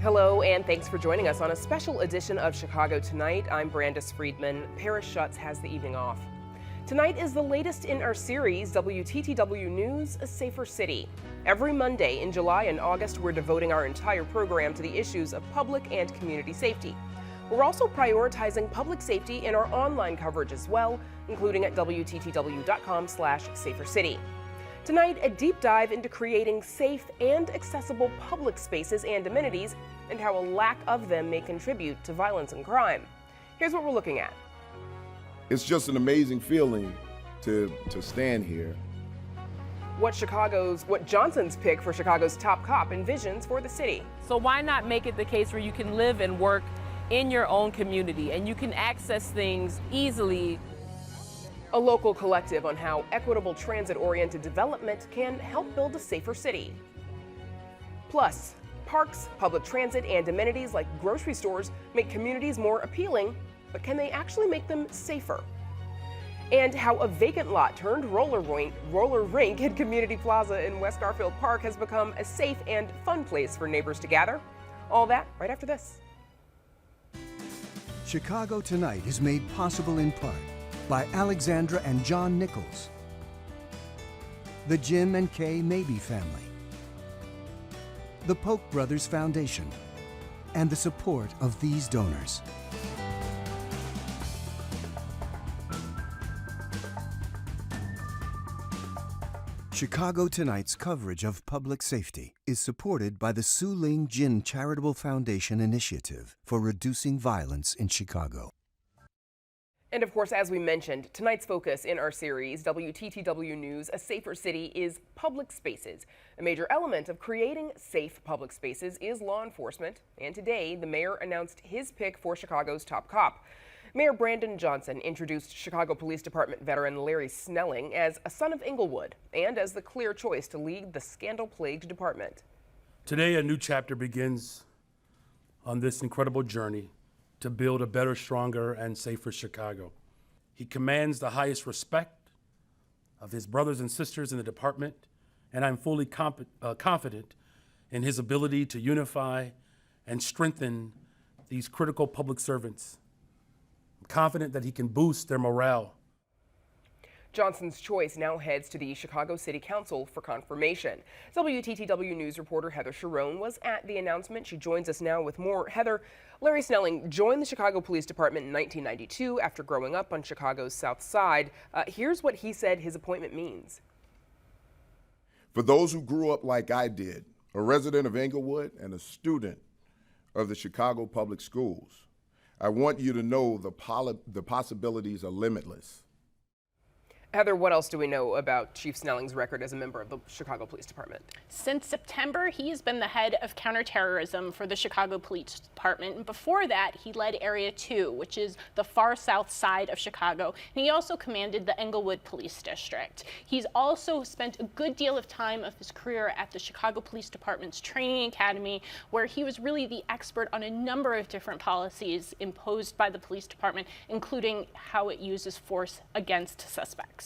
Hello, and thanks for joining us on a special edition of Chicago Tonight. I'm Brandis Friedman. Paris Schutz has the evening off. Tonight is the latest in our series, WTTW News, A Safer City. Every Monday in July and August, we're devoting our entire program to the issues of public and community safety. We're also prioritizing public safety in our online coverage as well, including at WTTW.com/safercity. Tonight, a deep dive into creating safe and accessible public spaces and amenities and how a lack of them may contribute to violence and crime. Here's what we're looking at. It's just an amazing feeling to stand here. What Johnson's pick for Chicago's top cop envisions for the city. So why not make it the case where you can live and work in your own community and you can access things easily? A local collective on how equitable transit-oriented development can help build a safer city. Plus, parks, public transit, and amenities like grocery stores make communities more appealing, but can they actually make them safer? And how a vacant lot turned roller rink at Community Plaza in West Garfield Park has become a safe and fun place for neighbors to gather. All that right after this. Chicago Tonight is made possible in part by Alexandra and John Nichols, the Jim and Kay Mabey family, the Polk Brothers Foundation, and the support of these donors. Chicago Tonight's coverage of public safety is supported by the Su Ling Jin Charitable Foundation Initiative for Reducing Violence in Chicago. And of course, as we mentioned, tonight's focus in our series, WTTW News, A Safer City, is public spaces. A major element of creating safe public spaces is law enforcement. And today, the mayor announced his pick for Chicago's top cop. Mayor Brandon Johnson introduced Chicago Police Department veteran Larry Snelling as a son of Englewood and as the clear choice to lead the scandal-plagued department. Today, a new chapter begins on this incredible journey to build a better, stronger, and safer Chicago. He commands the highest respect of his brothers and sisters in the department, and I'm fully confident in his ability to unify and strengthen these critical public servants. I'm confident that he can boost their morale. Johnson's choice now heads to the Chicago City Council for confirmation. WTTW News reporter Heather Sharon was at the announcement. She joins us now with more. Heather, Larry Snelling joined the Chicago Police Department in 1992 after growing up on Chicago's South Side. Here's what he said his appointment means. For those who grew up like I did, a resident of Englewood and a student of the Chicago Public Schools, I want you to know the possibilities are limitless. Heather, what else do we know about Chief Snelling's record as a member of the Chicago Police Department? Since September, he has been the head of counterterrorism for the Chicago Police Department. And before that, he led Area 2, which is the far south side of Chicago. And he also commanded the Englewood Police District. He's also spent a good deal of time of his career at the Chicago Police Department's training academy, where he was really the expert on a number of different policies imposed by the police department, including how it uses force against suspects.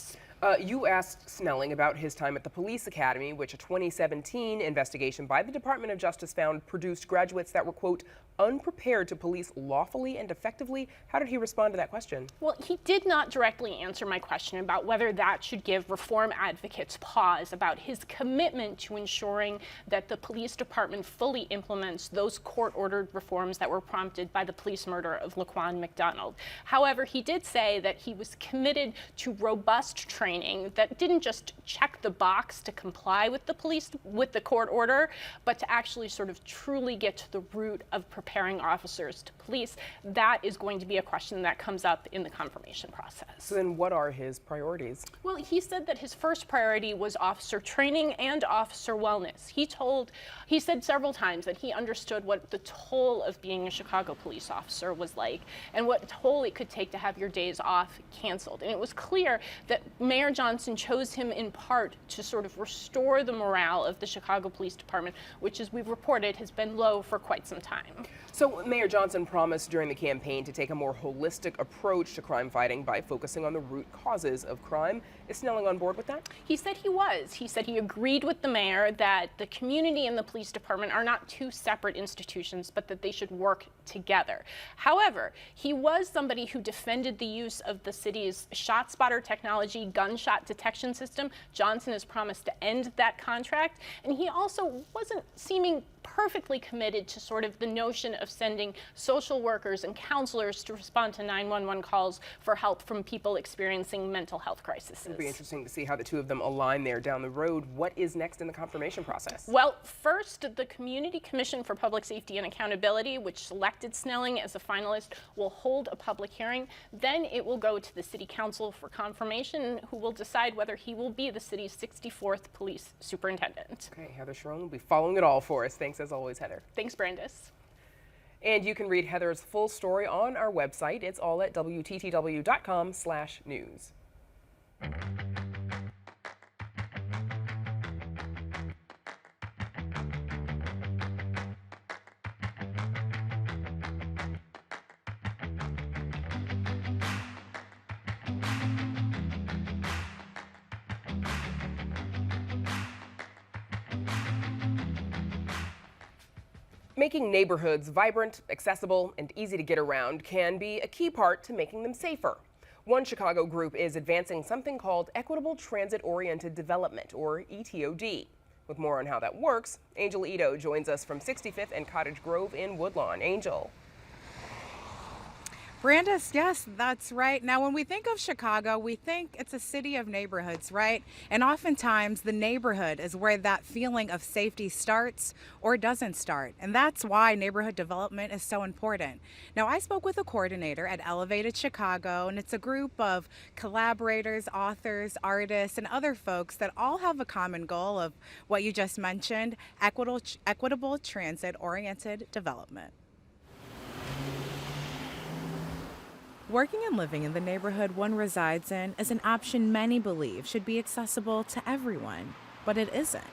You asked Snelling about his time at the Police Academy, which a 2017 investigation by the Department of Justice found produced graduates that were, quote, unprepared to police lawfully and effectively. How did he respond to that question? Well, he did not directly answer my question about whether that should give reform advocates pause about his commitment to ensuring that the police department fully implements those court-ordered reforms that were prompted by the police murder of Laquan McDonald. However, he did say that he was committed to robust training that didn't just check the box to comply with the court order, but to actually sort of truly get to the root of preparing officers to police. That is going to be a question that comes up in the confirmation process. So then what are his priorities? Well, he said that his first priority was officer training and officer wellness. He said several times that he understood what the toll of being a Chicago police officer was like and what toll it could take to have your days off canceled. And it was clear that Mayor Johnson chose him in part to sort of restore the morale of the Chicago Police Department, which, as we've reported, has been low for quite some time. So Mayor Johnson promised during the campaign to take a more holistic approach to crime fighting by focusing on the root causes of crime. Is Snelling on board with that? He said he was. He said he agreed with the mayor that the community and the police department are not two separate institutions, but that they should work together. However, he was somebody who defended the use of the city's ShotSpotter technology gunshot detection system. Johnson has promised to end that contract, and he also wasn't seeming perfectly committed to sort of the notion of sending social workers and counselors to respond to 911 calls for help from people experiencing mental health crises. It'll be interesting to see how the two of them align there down the road. What is next in the confirmation process? Well, first, the Community Commission for Public Safety and Accountability, which selected Snelling as a finalist, will hold a public hearing. Then it will go to the City Council for confirmation, who will decide whether he will be the city's 64th police superintendent. Okay, Heather Sharon will be following it all for us. Thanks as always, Heather. Thanks, Brandis. And you can read Heather's full story on our website. It's all at WTTW.com/news. Making neighborhoods vibrant, accessible, and easy to get around can be a key part to making them safer. One Chicago group is advancing something called Equitable Transit-Oriented Development, or ETOD. With more on how that works, Angel Ito joins us from 65th and Cottage Grove in Woodlawn. Angel. Brandis, yes, that's right. Now, when we think of Chicago, we think it's a city of neighborhoods, right? And oftentimes the neighborhood is where that feeling of safety starts or doesn't start. And that's why neighborhood development is so important. Now, I spoke with a coordinator at Elevated Chicago, and it's a group of collaborators, authors, artists, and other folks that all have a common goal of what you just mentioned, equitable transit-oriented development. Working and living in the neighborhood one resides in is an option many believe should be accessible to everyone, but it isn't.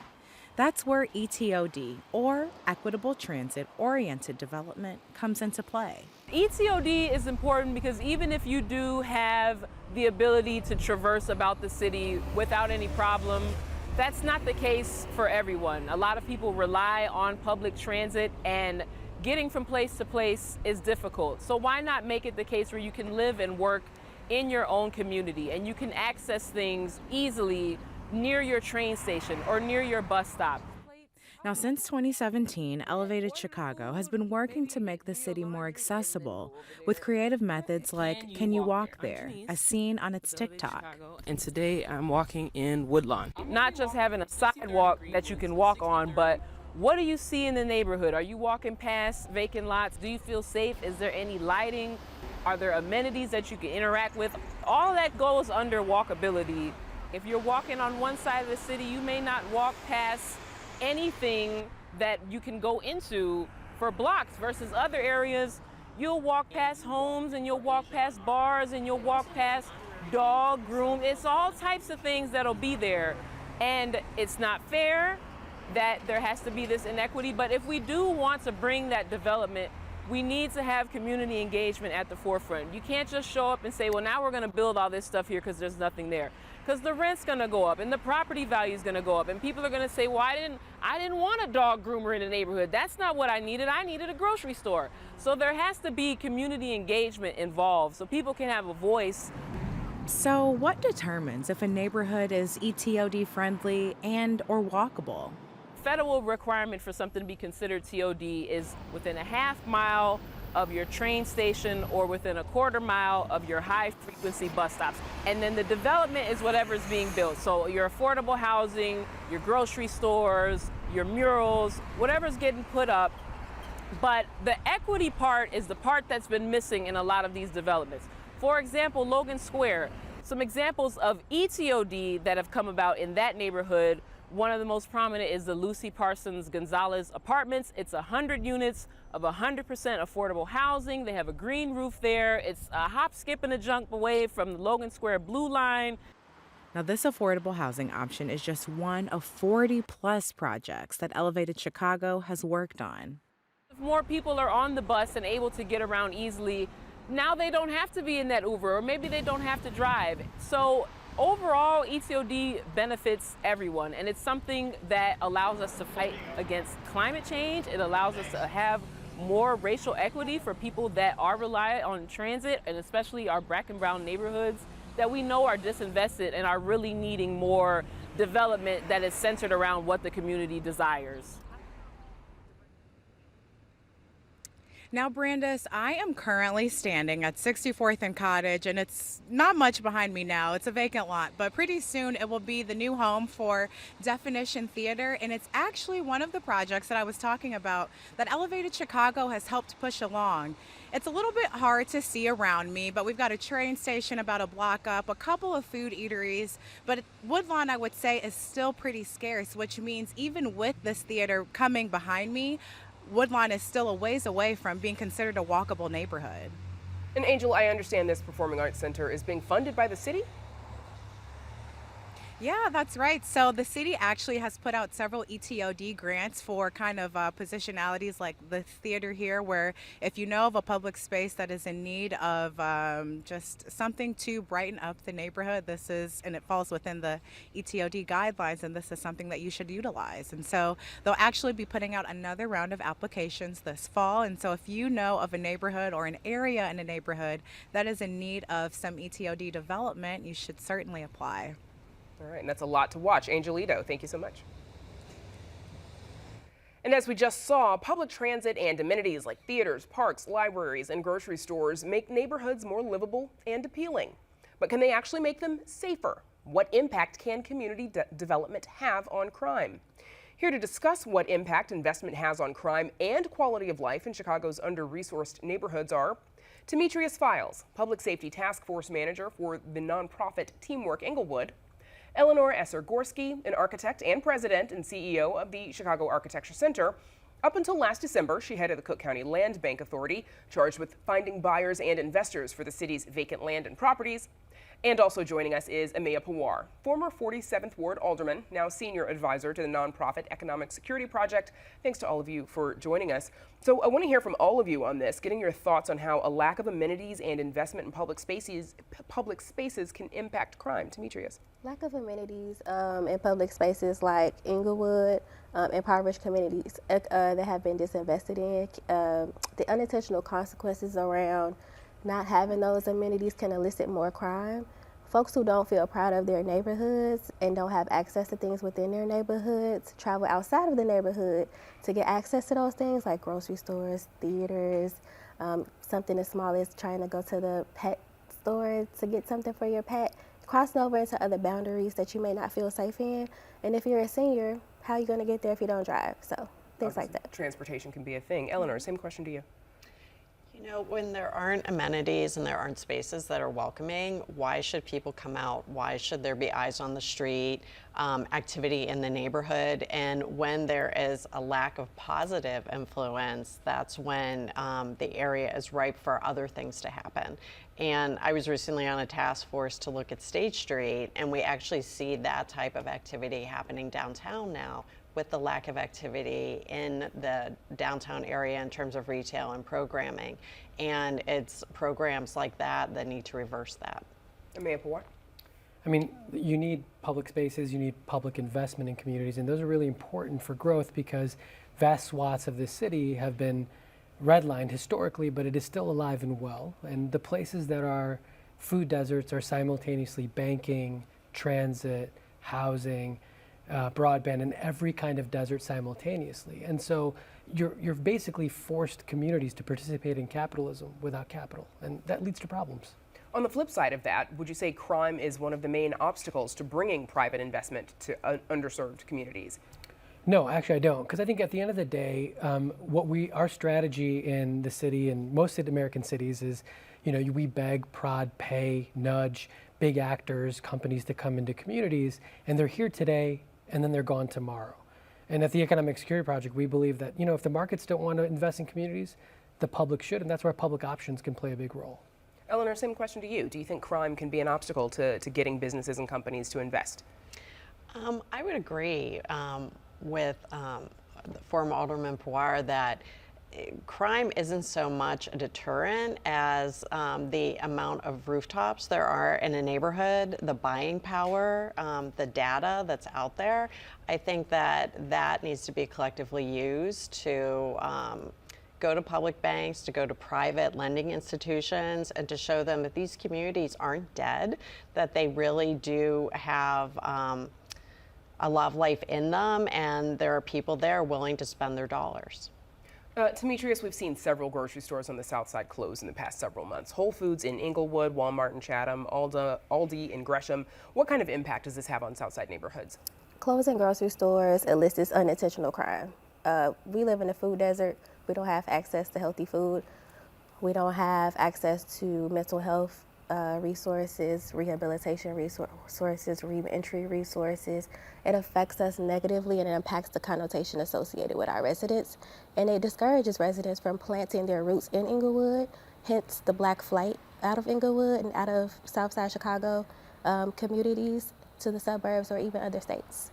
That's where ETOD, or Equitable Transit-Oriented Development, comes into play. ETOD is important because even if you do have the ability to traverse about the city without any problem, that's not the case for everyone. A lot of people rely on public transit, and getting from place to place is difficult. So why not make it the case where you can live and work in your own community and you can access things easily near your train station or near your bus stop? Now, since 2017, Elevated Chicago has been working to make the city more accessible with creative methods like Can You Walk There, as seen on its TikTok. And today I'm walking in Woodlawn. Not just having a sidewalk that you can walk on, but what do you see in the neighborhood? Are you walking past vacant lots? Do you feel safe? Is there any lighting? Are there amenities that you can interact with? All that goes under walkability. If you're walking on one side of the city, you may not walk past anything that you can go into for blocks, versus other areas, you'll walk past homes and you'll walk past bars and you'll walk past dog groom. It's all types of things that'll be there. And it's not fair that there has to be this inequity, but if we do want to bring that development, we need to have community engagement at the forefront. You can't just show up and say, well, now we're gonna build all this stuff here because there's nothing there. Because the rent's gonna go up and the property value is gonna go up, and people are gonna say, well, I didn't want a dog groomer in the neighborhood. That's not what I needed a grocery store. So there has to be community engagement involved so people can have a voice. So what determines if a neighborhood is ETOD friendly and or walkable? Federal requirement for something to be considered TOD is within a half mile of your train station or within a quarter mile of your high frequency bus stops. And then the development is whatever's being built. So your affordable housing, your grocery stores, your murals, whatever's getting put up. But the equity part is the part that's been missing in a lot of these developments. For example, Logan Square, some examples of ETOD that have come about in that neighborhood. One of the most prominent is the Lucy Parsons Gonzalez apartments. It's 100 units of 100% affordable housing. They have a green roof there. It's a hop, skip, and a jump away from the Logan Square Blue Line. Now, this affordable housing option is just one of 40 plus projects that Elevated Chicago has worked on. more people are on the bus and able to get around easily, now they don't have to be in that Uber, or maybe they don't have to drive. So overall, ETOD benefits everyone, and it's something that allows us to fight against climate change. It allows us to have more racial equity for people that are reliant on transit, and especially our Black and brown neighborhoods that we know are disinvested and are really needing more development that is centered around what the community desires. Now, Brandis, I am currently standing at 64th and Cottage, and it's not much behind me now. It's a vacant lot, but pretty soon it will be the new home for Definition Theater, and it's actually one of the projects that I was talking about that Elevated Chicago has helped push along. It's a little bit hard to see around me, but we've got a train station about a block up, a couple of food eateries, but Woodlawn, I would say, is still pretty scarce, which means even with this theater coming behind me, Woodlawn is still a ways away from being considered a walkable neighborhood. And Angel, I understand this Performing Arts Center is being funded by the city? Yeah, that's right. So the city actually has put out several ETOD grants for kind of positionalities like the theater here, where if you know of a public space that is in need of just something to brighten up the neighborhood, this is, and it falls within the ETOD guidelines, and this is something that you should utilize. And so they'll actually be putting out another round of applications this fall. And so if you know of a neighborhood or an area in a neighborhood that is in need of some ETOD development, you should certainly apply. All right, and that's a lot to watch. Angelito, thank you so much. And as we just saw, public transit and amenities like theaters, parks, libraries, and grocery stores make neighborhoods more livable and appealing. But can they actually make them safer? What impact can community development have on crime? Here to discuss what impact investment has on crime and quality of life in Chicago's under-resourced neighborhoods are Demetrius Files, Public Safety Task Force Manager for the nonprofit Teamwork Englewood, Eleanor Esser-Gorski, an architect and president and CEO of the Chicago Architecture Center. Up until last December, she headed the Cook County Land Bank Authority, charged with finding buyers and investors for the city's vacant land and properties. And also joining us is Amaya Pawar, former 47th Ward Alderman, now senior advisor to the nonprofit Economic Security Project. Thanks to all of you for joining us. So I want to hear from all of you on this, getting your thoughts on how a lack of amenities and investment in public spaces can impact crime. Demetrius. Lack of amenities in public spaces like Englewood, impoverished communities that have been disinvested in, the unintentional consequences around not having those amenities can elicit more crime. Folks who don't feel proud of their neighborhoods and don't have access to things within their neighborhoods travel outside of the neighborhood to get access to those things like grocery stores, theaters, something as small as trying to go to the pet store to get something for your pet, crossing over into other boundaries that you may not feel safe in. And if you're a senior, how are you going to get there if you don't drive? So things like that. Transportation can be a thing. Eleanor, same question to you. You know, when there aren't amenities and there aren't spaces that are welcoming, why should people come out? Why should there be eyes on the street, activity in the neighborhood? And when there is a lack of positive influence, that's when the area is ripe for other things to happen. And I was recently on a task force to look at State Street, and we actually see that type of activity happening downtown now, with the lack of activity in the downtown area in terms of retail and programming. And it's programs like that that need to reverse that. Amaya Pawar. I mean, you need public spaces, you need public investment in communities, and those are really important for growth because vast swaths of this city have been redlined historically, but it is still alive and well. And the places that are food deserts are simultaneously banking, transit, housing, broadband, and every kind of desert simultaneously. And so you're basically forced communities to participate in capitalism without capital, and that leads to problems. On the flip side of that, would you say crime is one of the main obstacles to bringing private investment to underserved communities? No, actually I don't, because I think at the end of the day, our strategy in the city and most American cities is, we beg, prod, pay, nudge big actors, companies to come into communities, and they're here today, and then they're gone tomorrow. And at the Economic Security Project, we believe that, if the markets don't want to invest in communities, the public should, and that's where public options can play a big role. Eleanor, same question to you. Do you think crime can be an obstacle to getting businesses and companies to invest? I would agree with former Alderman Pawar that crime isn't so much a deterrent as the amount of rooftops there are in a neighborhood, the buying power, the data that's out there. I think that needs to be collectively used to go to public banks, to go to private lending institutions, and to show them that these communities aren't dead, that they really do have a lot of life in them, and there are people there willing to spend their dollars. Demetrius, we've seen several grocery stores on the south side close in the past several months. Whole Foods in Inglewood, Walmart in Chatham, Aldi in Gresham. What kind of impact does this have on south side neighborhoods? Closing grocery stores elicits unintentional crime. We live in a food desert. We don't have access to healthy food. We don't have access to mental health resources, rehabilitation resources, re-entry resources. It affects us negatively and it impacts the connotation associated with our residents. And it discourages residents from planting their roots in Inglewood, hence the black flight out of Inglewood and out of Southside Chicago communities to the suburbs or even other states.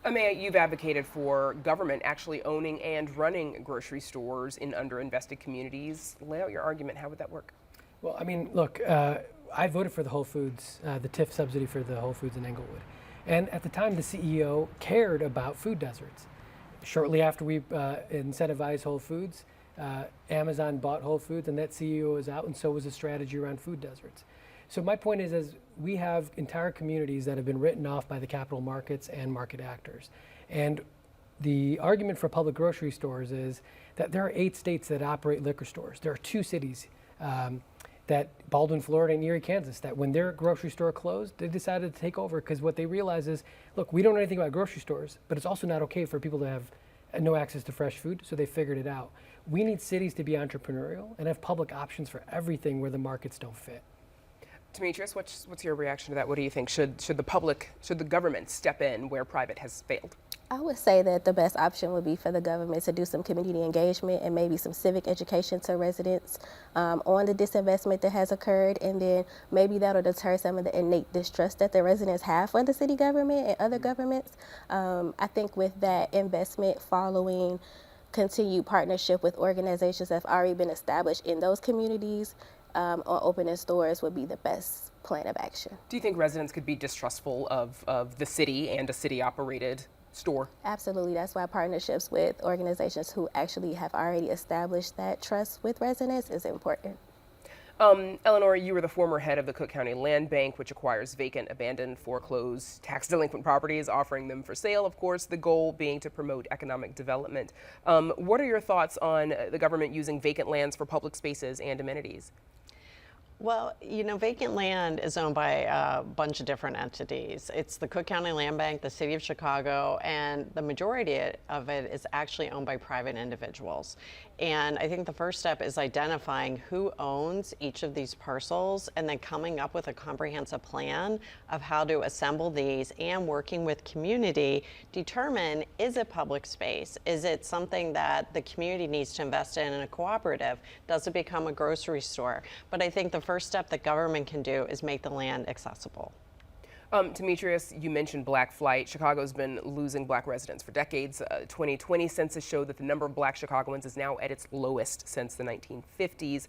Amaya, you've advocated for government actually owning and running grocery stores in underinvested communities. Lay out your argument. How would that work? Well, I mean, look, I voted for the Whole Foods, the TIF subsidy for the Whole Foods in Inglewood. And at the time, the CEO cared about food deserts. Shortly after we incentivized Whole Foods, Amazon bought Whole Foods, and that CEO was out, and so was a strategy around food deserts. So my point is we have entire communities that have been written off by the capital markets and market actors. And the argument for public grocery stores is that there are 8 states that operate liquor stores. There are 2 cities, that Baldwin, Florida, and Erie, Kansas, that when their grocery store closed, they decided to take over because what they realized is, look, we don't know anything about grocery stores, but it's also not okay for people to have no access to fresh food, so they figured it out. We need cities to be entrepreneurial and have public options for everything where the markets don't fit. Demetrius, what's your reaction to that? What do you think? Should the government step in where private has failed? I would say that the best option would be for the government to do some community engagement and maybe some civic education to residents on the disinvestment that has occurred, and then maybe that'll deter some of the innate distrust that the residents have for the city government and other governments. I think with that investment following continued partnership with organizations that have already been established in those communities on opening stores would be the best plan of action. Do you think residents could be distrustful of the city and a city-operated store? Absolutely. That's why partnerships with organizations who actually have already established that trust with residents is important. Eleanor, you were the former head of the Cook County Land Bank, which acquires vacant, abandoned, foreclosed, tax delinquent properties, offering them for sale, of course, the goal being to promote economic development. What are your thoughts on the government using vacant lands for public spaces and amenities? Well, you know, vacant land is owned by a bunch of different entities. It's the Cook County Land Bank, the City of Chicago, and the majority of it is actually owned by private individuals. And I think the first step is identifying who owns each of these parcels and then coming up with a comprehensive plan of how to assemble these and working with community, determine, is it public space? Is it something that the community needs to invest in a cooperative? Does it become a grocery store? But I think the first step that government can do is make the land accessible. Demetrius, you mentioned black flight. Chicago's been losing black residents for decades. 2020 census showed that the number of black Chicagoans is now at its lowest since the 1950s.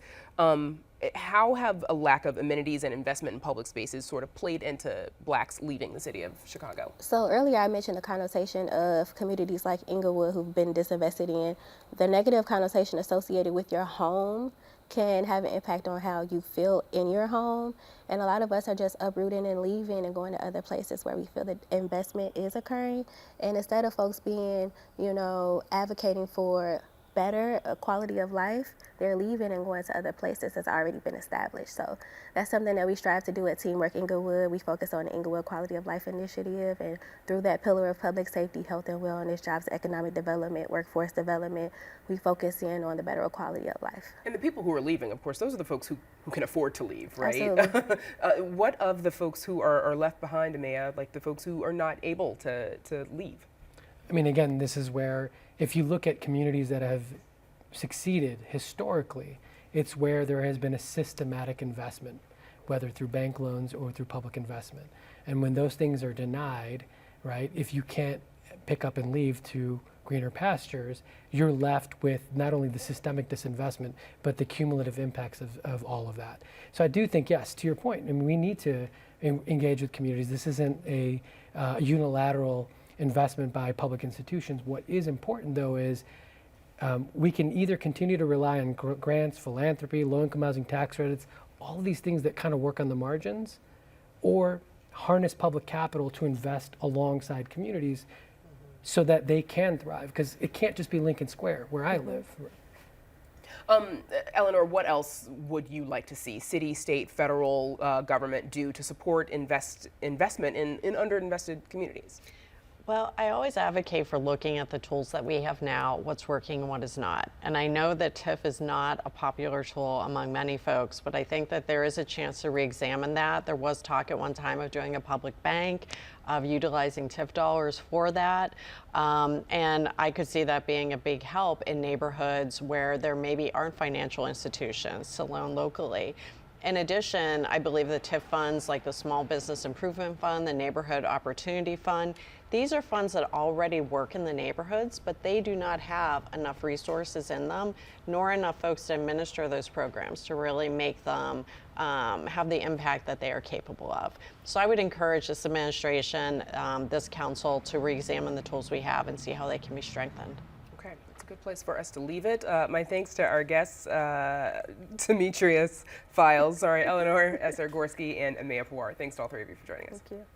How have a lack of amenities and investment in public spaces sort of played into blacks leaving the city of Chicago? So earlier I mentioned the connotation of communities like Inglewood who've been disinvested in. The negative connotation associated with your home can have an impact on how you feel in your home. And a lot of us are just uprooting and leaving and going to other places where we feel that investment is occurring. And instead of folks being, advocating for better quality of life, they're leaving and going to other places that's already been established. So that's something that we strive to do at Teamwork Inglewood. We focus on the Inglewood Quality of Life Initiative, and through that pillar of public safety, health and wellness, jobs, economic development, workforce development, we focus in on the better quality of life. And the people who are leaving, of course, those are the folks who can afford to leave, right? Absolutely. What of the folks who are left behind, Amaya, like the folks who are not able to leave? I mean, again, this is where, if you look at communities that have succeeded historically, it's where there has been a systematic investment, whether through bank loans or through public investment. And when those things are denied, right, if you can't pick up and leave to greener pastures, you're left with not only the systemic disinvestment, but the cumulative impacts of all of that. So I do think, yes, to your point, I mean, we need to engage with communities. This isn't a unilateral investment by public institutions. What is important, though, is we can either continue to rely on grants, philanthropy, low-income housing tax credits, all of these things that kind of work on the margins, or harness public capital to invest alongside communities so that they can thrive, because it can't just be Lincoln Square where I live. Eleanor, what else would you like to see city, state, federal government do to support investment in underinvested communities? Well, I always advocate for looking at the tools that we have now, what's working and what is not. And I know that TIF is not a popular tool among many folks, but I think that there is a chance to re-examine that. There was talk at one time of doing a public bank, of utilizing TIF dollars for that. And I could see that being a big help in neighborhoods where there maybe aren't financial institutions to loan locally. In addition, I believe the TIF funds like the Small Business Improvement Fund, the Neighborhood Opportunity Fund, these are funds that already work in the neighborhoods, but they do not have enough resources in them, nor enough folks to administer those programs to really make them have the impact that they are capable of. So I would encourage this administration, this council, to re-examine the tools we have and see how they can be strengthened. Okay, that's a good place for us to leave it. My thanks to our guests, Demetrius Files, Eleanor Esser-Gorski, and Amaya Pawar. Thanks to all three of you for joining us. Thank you.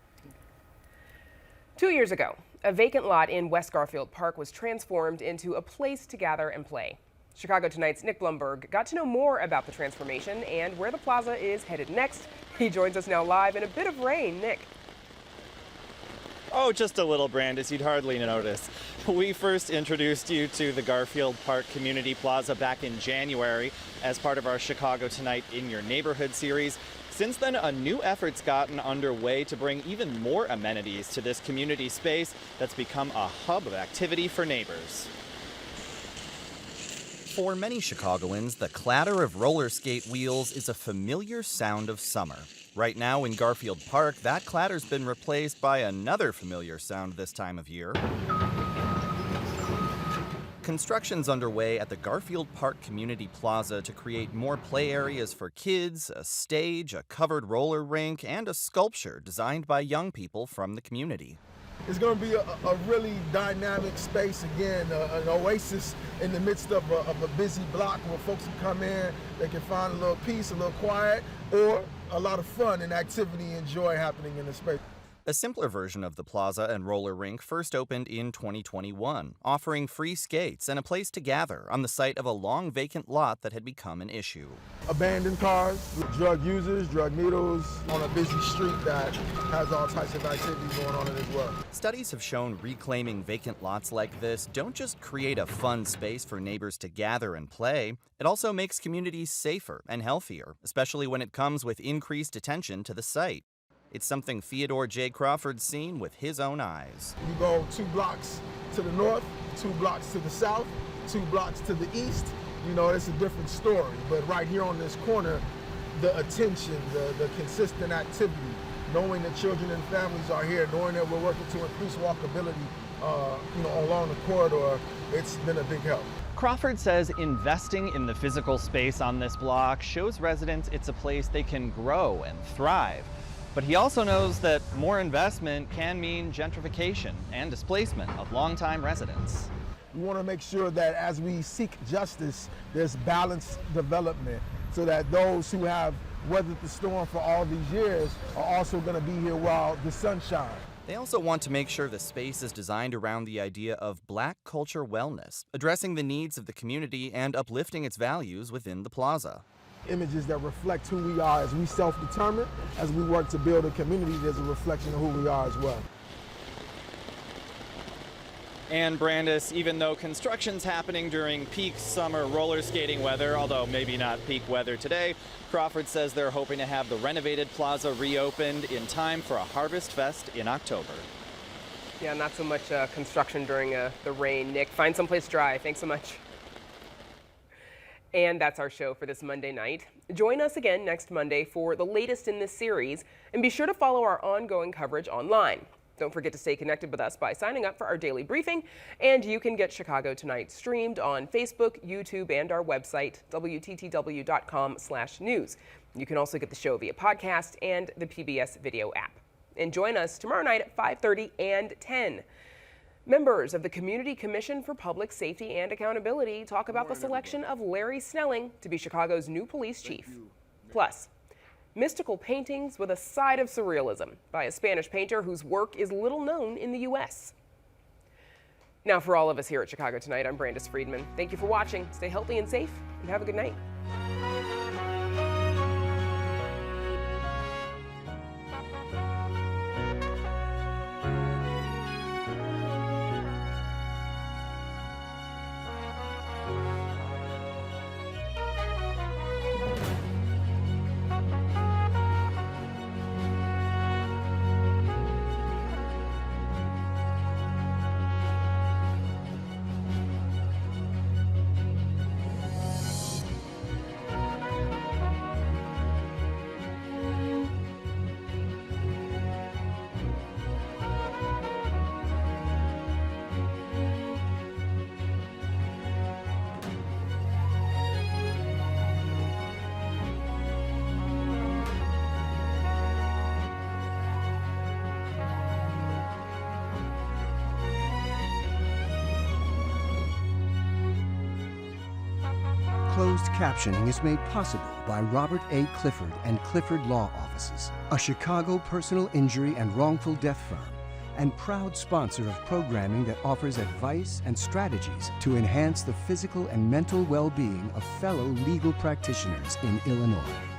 2 years ago, a vacant lot in West Garfield Park was transformed into a place to gather and play. Chicago Tonight's Nick Blumberg got to know more about the transformation and where the plaza is headed next. He joins us now live in a bit of rain. Nick. Oh, just a little, Brandis. You'd hardly notice. We first introduced you to the Garfield Park Community Plaza back in January as part of our Chicago Tonight in Your Neighborhood series. Since then, a new effort's gotten underway to bring even more amenities to this community space that's become a hub of activity for neighbors. For many Chicagoans, the clatter of roller skate wheels is a familiar sound of summer. Right now in Garfield Park, that clatter's been replaced by another familiar sound this time of year. Construction's underway at the Garfield Park Community Plaza to create more play areas for kids, a stage, a covered roller rink, and a sculpture designed by young people from the community. It's going to be a really dynamic space again, an oasis in the midst of a busy block where folks can come in, they can find a little peace, a little quiet, or a lot of fun and activity and joy happening in the space. A simpler version of the plaza and roller rink first opened in 2021, offering free skates and a place to gather on the site of a long vacant lot that had become an issue. Abandoned cars, drug users, drug needles on a busy street that has all types of activities going on in it as well. Studies have shown reclaiming vacant lots like this don't just create a fun space for neighbors to gather and play, it also makes communities safer and healthier, especially when it comes with increased attention to the site. It's something Theodore J. Crawford's seen with his own eyes. You go 2 blocks to the north, 2 blocks to the south, 2 blocks to the east, you know, it's a different story. But right here on this corner, the attention, the consistent activity, knowing that children and families are here, knowing that we're working to increase walkability, along the corridor, it's been a big help. Crawford says investing in the physical space on this block shows residents it's a place they can grow and thrive. But he also knows that more investment can mean gentrification and displacement of longtime residents. We want to make sure that as we seek justice, there's balanced development so that those who have weathered the storm for all these years are also going to be here while the sun shines. They also want to make sure the space is designed around the idea of Black culture wellness, addressing the needs of the community and uplifting its values within the plaza. Images that reflect who we are as we self-determine, as we work to build a community that's a reflection of who we are as well. And Brandis, even though construction's happening during peak summer roller skating weather, although maybe not peak weather today, Crawford says they're hoping to have the renovated plaza reopened in time for a Harvest Fest in October. Yeah, not so much construction during the rain. Nick, find someplace dry. Thanks so much. And that's our show for this Monday night. Join us again next Monday for the latest in this series, and be sure to follow our ongoing coverage online. Don't forget to stay connected with us by signing up for our daily briefing, and you can get Chicago Tonight streamed on Facebook, YouTube, and our website, WTTW.com/news. You can also get the show via podcast and the PBS video app. And join us tomorrow night at 5:30 and 10. Members of the Community Commission for Public Safety and Accountability talk about the selection of Larry Snelling to be Chicago's new police chief. Plus, mystical paintings with a side of surrealism by a Spanish painter whose work is little known in the U.S. Now, for all of us here at Chicago Tonight, I'm Brandis Friedman. Thank you for watching. Stay healthy and safe, and have a good night. Closed captioning is made possible by Robert A. Clifford and Clifford Law Offices, a Chicago personal injury and wrongful death firm, and proud sponsor of programming that offers advice and strategies to enhance the physical and mental well-being of fellow legal practitioners in Illinois.